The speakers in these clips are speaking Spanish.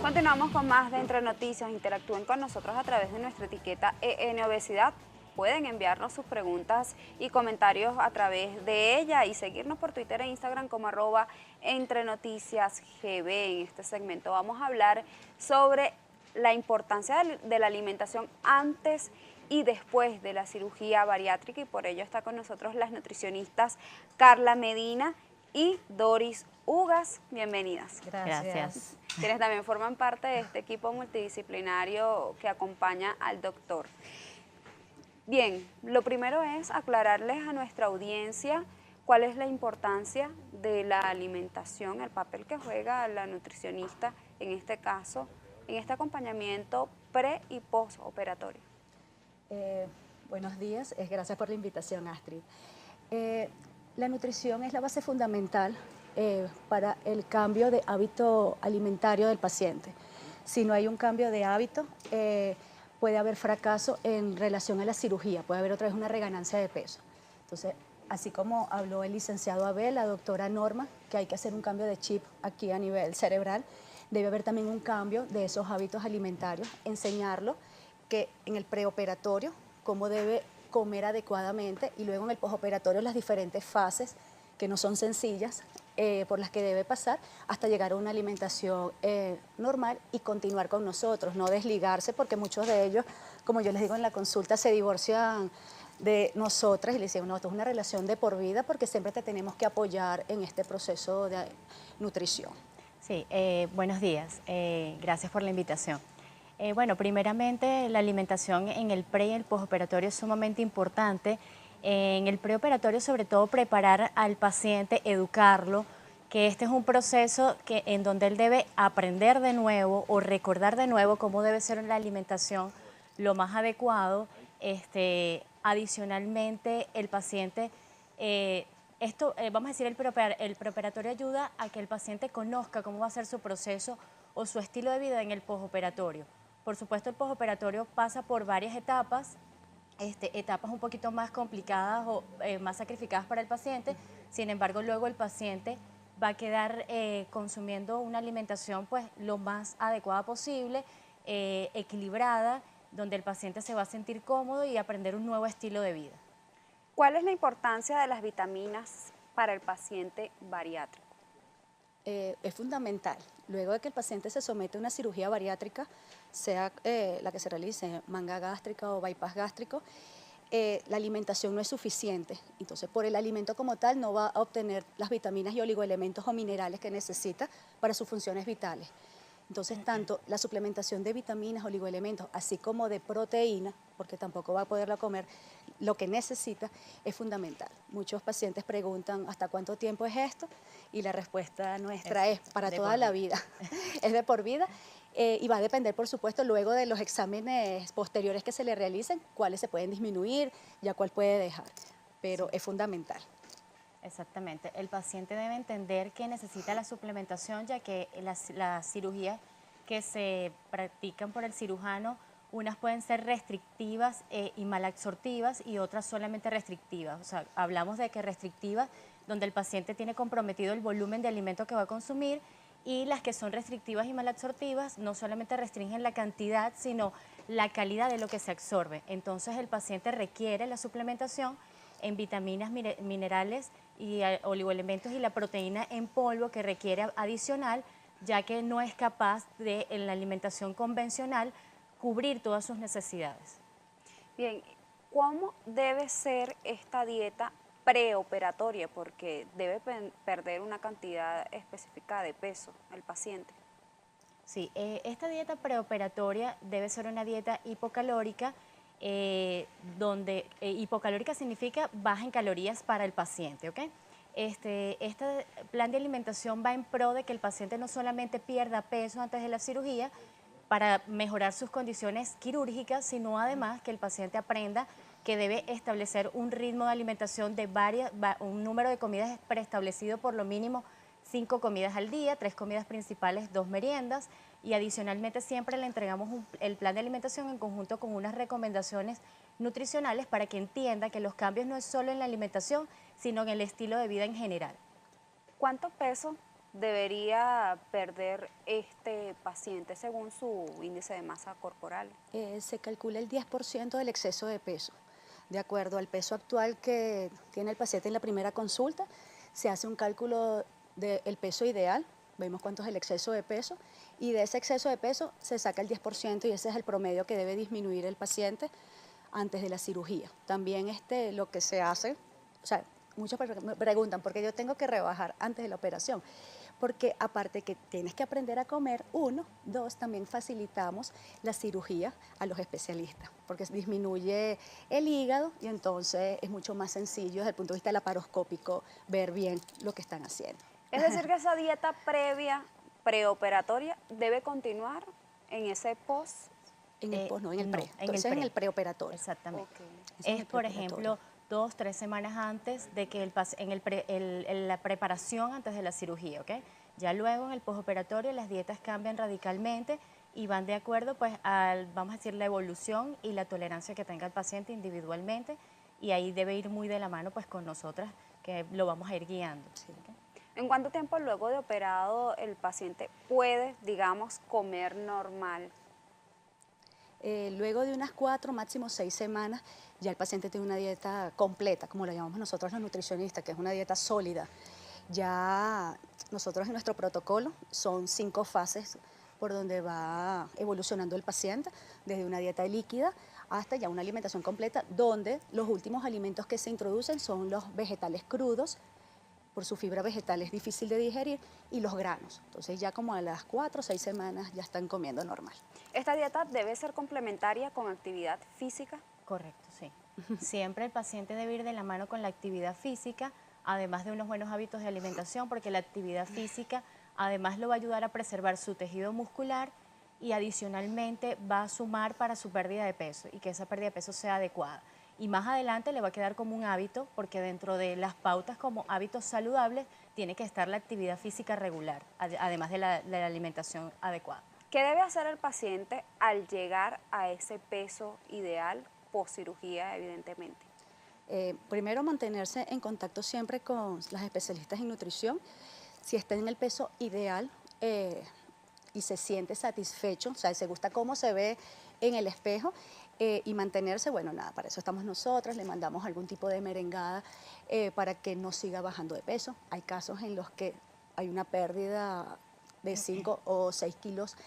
Continuamos con más de Entre Noticias. Interactúen con nosotros a través de nuestra etiqueta Obesidad. Pueden enviarnos sus preguntas y comentarios a través de ella y seguirnos por Twitter e Instagram como @entrenoticiasgb. En este segmento vamos a hablar sobre la importancia de la alimentación antes y después de la cirugía bariátrica, y por ello está con nosotros las nutricionistas Carla Medina y Doris Ugas. Bienvenidas. Gracias. Quienes también forman parte de este equipo multidisciplinario que acompaña al doctor. Bien, lo primero es aclararles a nuestra audiencia cuál es la importancia de la alimentación, el papel que juega la nutricionista en este caso, en este acompañamiento pre y postoperatorio. Buenos días, gracias por la invitación, Astrid. La nutrición es la base fundamental para el cambio de hábito alimentario del paciente. Si no hay un cambio de hábito, puede haber fracaso en relación a la cirugía, puede haber otra vez una reganancia de peso. Entonces, así como habló el licenciado Abel, la doctora Norma, que hay que hacer un cambio de chip aquí a nivel cerebral, debe haber también un cambio de esos hábitos alimentarios, enseñarlo que en el preoperatorio, cómo debe comer adecuadamente, y luego en el postoperatorio las diferentes fases, que no son sencillas, por las que debe pasar hasta llegar a una alimentación normal y continuar con nosotros, no desligarse, porque muchos de ellos, como yo les digo en la consulta, se divorcian de nosotras y les decimos, no, esto es una relación de por vida porque siempre te tenemos que apoyar en este proceso de nutrición. Sí, buenos días, gracias por la invitación. Bueno, primeramente la alimentación en el pre y el postoperatorio es sumamente importante. En el preoperatorio, sobre todo, preparar al paciente, educarlo, que este es un proceso en donde él debe aprender de nuevo o recordar de nuevo cómo debe ser la alimentación lo más adecuado. Adicionalmente, el paciente, vamos a decir, el preoperatorio ayuda a que el paciente conozca cómo va a ser su proceso o su estilo de vida en el postoperatorio. Por supuesto, el postoperatorio pasa por varias etapas, etapas un poquito más complicadas o más sacrificadas para el paciente. Sin embargo, luego el paciente va a quedar consumiendo una alimentación pues lo más adecuada posible, equilibrada, donde el paciente se va a sentir cómodo y aprender un nuevo estilo de vida. ¿Cuál es la importancia de las vitaminas para el paciente bariátrico? Es fundamental. Luego de que el paciente se somete a una cirugía bariátrica, sea la que se realice, manga gástrica o bypass gástrico, la alimentación no es suficiente. Entonces, por el alimento como tal no va a obtener las vitaminas y oligoelementos o minerales que necesita para sus funciones vitales. Entonces, tanto la suplementación de vitaminas, oligoelementos, así como de proteína, porque tampoco va a poderla comer lo que necesita, es fundamental. Muchos pacientes preguntan, ¿hasta cuánto tiempo es esto? Y la respuesta nuestra es para toda la vida. Es de por vida. Y va a depender, por supuesto, luego de los exámenes posteriores que se le realicen, cuáles se pueden disminuir, ya cuál puede dejar. Pero es fundamental. Exactamente. El paciente debe entender que necesita la suplementación, ya que las cirugías que se practican por el cirujano, unas pueden ser restrictivas y malabsortivas y otras solamente restrictivas. O sea, hablamos de que restrictivas, donde el paciente tiene comprometido el volumen de alimento que va a consumir, y las que son restrictivas y malabsortivas no solamente restringen la cantidad, sino la calidad de lo que se absorbe. Entonces el paciente requiere la suplementación en vitaminas, minerales y oligoelementos y la proteína en polvo que requiere adicional, ya que no es capaz de, en la alimentación convencional, cubrir todas sus necesidades. Bien, ¿cómo debe ser esta dieta preoperatoria? Porque debe perder una cantidad específica de peso el paciente. Sí, esta dieta preoperatoria debe ser una dieta hipocalórica, donde hipocalórica significa baja en calorías para el paciente, ¿ok? Este plan de alimentación va en pro de que el paciente no solamente pierda peso antes de la cirugía para mejorar sus condiciones quirúrgicas, sino además que el paciente aprenda que debe establecer un ritmo de alimentación de un número de comidas preestablecido, por lo mínimo 5 comidas al día, 3 comidas principales, 2 meriendas, y adicionalmente siempre le entregamos el plan de alimentación en conjunto con unas recomendaciones nutricionales para que entienda que los cambios no es solo en la alimentación, sino en el estilo de vida en general. ¿Cuánto peso debería perder este paciente según su índice de masa corporal? Se calcula el 10% del exceso de peso. De acuerdo al peso actual que tiene el paciente en la primera consulta, se hace un cálculo del peso ideal, vemos cuánto es el exceso de peso, y de ese exceso de peso se saca el 10% y ese es el promedio que debe disminuir el paciente antes de la cirugía. También lo que se hace, o sea, muchos me preguntan, ¿por qué yo tengo que rebajar antes de la operación? Porque aparte que tienes que aprender a comer, uno, dos, también facilitamos la cirugía a los especialistas, porque disminuye el hígado y entonces es mucho más sencillo desde el punto de vista laparoscópico ver bien lo que están haciendo. Es decir, que esa dieta previa, preoperatoria, debe continuar en ese post. En el post, no, en el pre. No, Entonces en el preoperatorio. Exactamente. Ok. Ese es Es, el por preoperatorio. ejemplo, 2, 3 semanas antes de que en la preparación antes de la cirugía, ¿ok? Ya luego en el postoperatorio las dietas cambian radicalmente y van de acuerdo, pues, vamos a decir, la evolución y la tolerancia que tenga el paciente individualmente, y ahí debe ir muy de la mano, pues, con nosotras, que lo vamos a ir guiando. Sí. ¿Ok? ¿En cuánto tiempo luego de operado el paciente puede, digamos, comer normal? Luego de unas 4, máximo 6 semanas, ya el paciente tiene una dieta completa, como la llamamos nosotros los nutricionistas, que es una dieta sólida. Ya nosotros en nuestro protocolo son 5 fases por donde va evolucionando el paciente, desde una dieta líquida hasta ya una alimentación completa, donde los últimos alimentos que se introducen son los vegetales crudos, por su fibra vegetal es difícil de digerir, y los granos. Entonces ya como a las 4 o 6 semanas ya están comiendo normal. ¿Esta dieta debe ser complementaria con actividad física? Correcto, sí. Siempre el paciente debe ir de la mano con la actividad física, además de unos buenos hábitos de alimentación, porque la actividad física además lo va a ayudar a preservar su tejido muscular y adicionalmente va a sumar para su pérdida de peso y que esa pérdida de peso sea adecuada. Y más adelante le va a quedar como un hábito, porque dentro de las pautas como hábitos saludables tiene que estar la actividad física regular, además de la alimentación adecuada. ¿Qué debe hacer el paciente al llegar a ese peso ideal post cirugía, evidentemente? Primero, mantenerse en contacto siempre con las especialistas en nutrición. Si está en el peso ideal y se siente satisfecho, o sea, se gusta cómo se ve en el espejo, y mantenerse, bueno, nada, para eso estamos nosotras, le mandamos algún tipo de merengada para que no siga bajando de peso. Hay casos en los que hay una pérdida de 5 o 6 kilos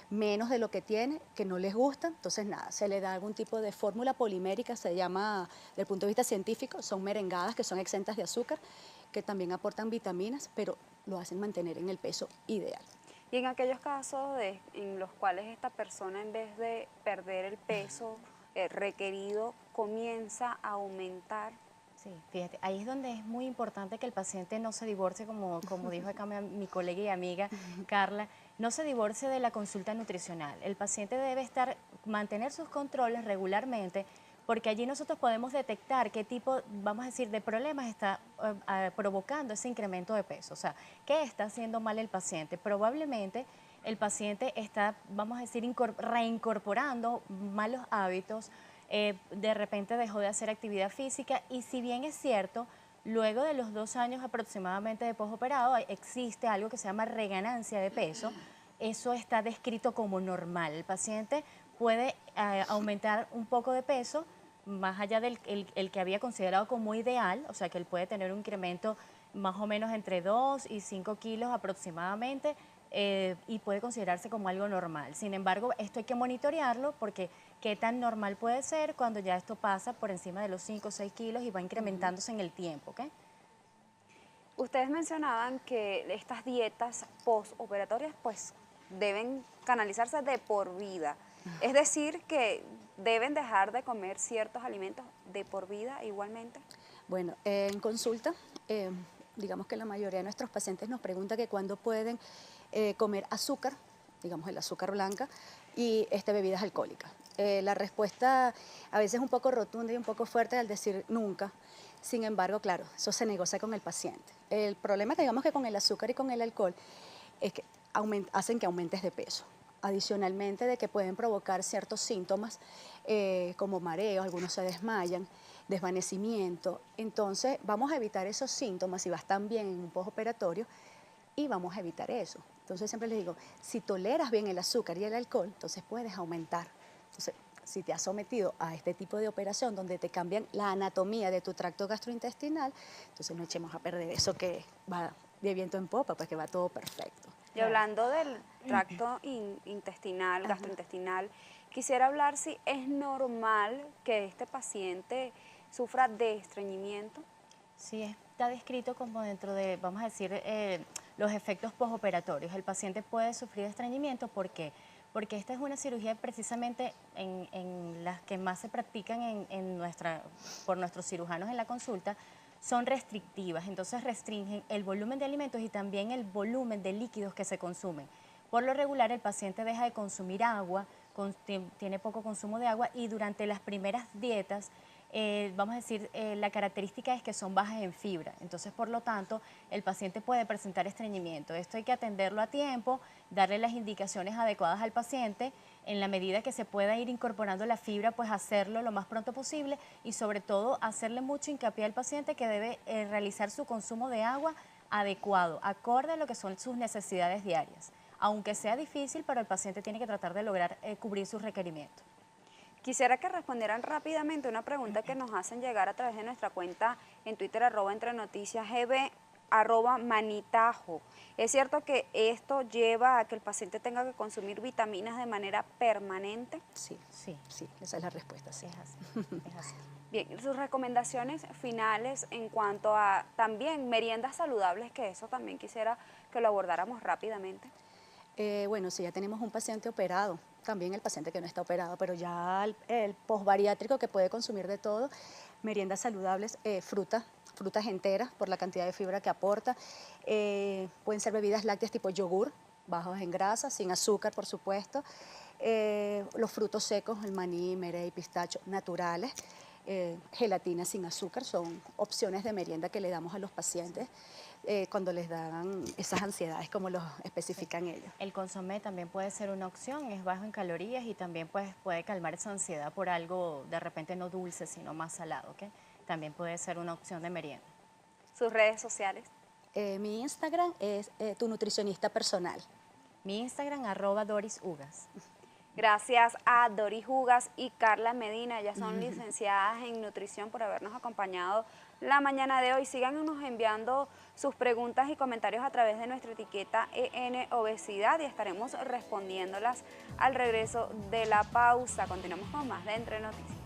menos de lo que tiene, que no les gusta, entonces nada, se le da algún tipo de fórmula polimérica, se llama, desde el punto de vista científico, son merengadas que son exentas de azúcar, que también aportan vitaminas, pero lo hacen mantener en el peso ideal. Y en aquellos casos en los cuales esta persona, en vez de perder el peso requerido, comienza a aumentar. Sí, fíjate, ahí es donde es muy importante que el paciente no se divorcie, como dijo acá mi colega y amiga Carla, no se divorcie de la consulta nutricional. El paciente debe mantener sus controles regularmente, porque allí nosotros podemos detectar qué tipo, vamos a decir, de problemas está provocando ese incremento de peso. O sea, ¿qué está haciendo mal el paciente? Probablemente el paciente está, vamos a decir, reincorporando malos hábitos. De repente dejó de hacer actividad física, y si bien es cierto, luego de los 2 años aproximadamente de postoperado existe algo que se llama reganancia de peso. Eso está descrito como normal. El paciente puede aumentar un poco de peso más allá del el que había considerado como ideal, o sea que él puede tener un incremento más o menos entre 2 y 5 kilos aproximadamente, y puede considerarse como algo normal. Sin embargo, esto hay que monitorearlo, porque qué tan normal puede ser cuando ya esto pasa por encima de los 5 o 6 kilos y va incrementándose en el tiempo, ¿ok? Ustedes mencionaban que estas dietas postoperatorias pues deben canalizarse de por vida. Es decir, que deben dejar de comer ciertos alimentos de por vida igualmente. Bueno, en consulta, digamos que la mayoría de nuestros pacientes nos pregunta que cuándo pueden comer azúcar, digamos el azúcar blanca, y bebidas alcohólicas. La respuesta a veces es un poco rotunda y un poco fuerte al decir nunca. Sin embargo, claro, eso se negocia con el paciente. El problema, que digamos que con el azúcar y con el alcohol, es que hacen que aumentes de peso. Adicionalmente de que pueden provocar ciertos síntomas como mareos, algunos se desmayan, desvanecimiento. Entonces vamos a evitar esos síntomas, si vas tan bien en un postoperatorio, y vamos a evitar eso. Entonces siempre les digo, si toleras bien el azúcar y el alcohol, entonces puedes aumentar. Entonces, si te has sometido a este tipo de operación donde te cambian la anatomía de tu tracto gastrointestinal, entonces no echemos a perder eso que va de viento en popa, pues que va todo perfecto. Y hablando del tracto intestinal, gastrointestinal, quisiera hablar si es normal que este paciente sufra de estreñimiento. Sí, está descrito como dentro de, vamos a decir, los efectos postoperatorios. El paciente puede sufrir de estreñimiento, ¿por qué? Porque esta es una cirugía precisamente en las que más se practican por nuestros cirujanos en la consulta, son restrictivas, entonces restringen el volumen de alimentos y también el volumen de líquidos que se consumen. Por lo regular, el paciente deja de consumir agua, tiene poco consumo de agua y durante las primeras dietas, vamos a decir, la característica es que son bajas en fibra. Entonces, por lo tanto, el paciente puede presentar estreñimiento. Esto hay que atenderlo a tiempo, darle las indicaciones adecuadas al paciente. En la medida que se pueda ir incorporando la fibra, pues hacerlo lo más pronto posible y sobre todo hacerle mucho hincapié al paciente que debe realizar su consumo de agua adecuado, acorde a lo que son sus necesidades diarias. Aunque sea difícil, pero el paciente tiene que tratar de lograr cubrir sus requerimientos. Quisiera que respondieran rápidamente una pregunta que nos hacen llegar a través de nuestra cuenta en Twitter, @entrenoticiasgb, @manitajo. ¿Es cierto que esto lleva a que el paciente tenga que consumir vitaminas de manera permanente? Sí, Sí, sí, esa es la respuesta, sí. es así, es así. Bien, sus recomendaciones finales en cuanto a también meriendas saludables, que eso también quisiera que lo abordáramos rápidamente. Bueno, si ya tenemos un paciente operado, también el paciente que no está operado, pero ya el posbariátrico que puede consumir de todo, meriendas saludables, frutas enteras por la cantidad de fibra que aporta, pueden ser bebidas lácteas tipo yogur, bajos en grasa, sin azúcar por supuesto, los frutos secos, el maní, merey, pistacho, naturales, gelatina sin azúcar, son opciones de merienda que le damos a los pacientes cuando les dan esas ansiedades como lo especifican ellos. El consomé también puede ser una opción, es bajo en calorías y también pues, puede calmar esa ansiedad por algo de repente no dulce, sino más salado, ¿ok? También puede ser una opción de merienda. Sus redes sociales. Mi Instagram es tu nutricionista personal. Mi Instagram, @DorisUgas. Gracias a Doris Ugas y Carla Medina, ellas son licenciadas en nutrición, por habernos acompañado la mañana de hoy. Síganos enviando sus preguntas y comentarios a través de nuestra etiqueta EN Obesidad y estaremos respondiéndolas al regreso de la pausa. Continuamos con más de Entre Noticias.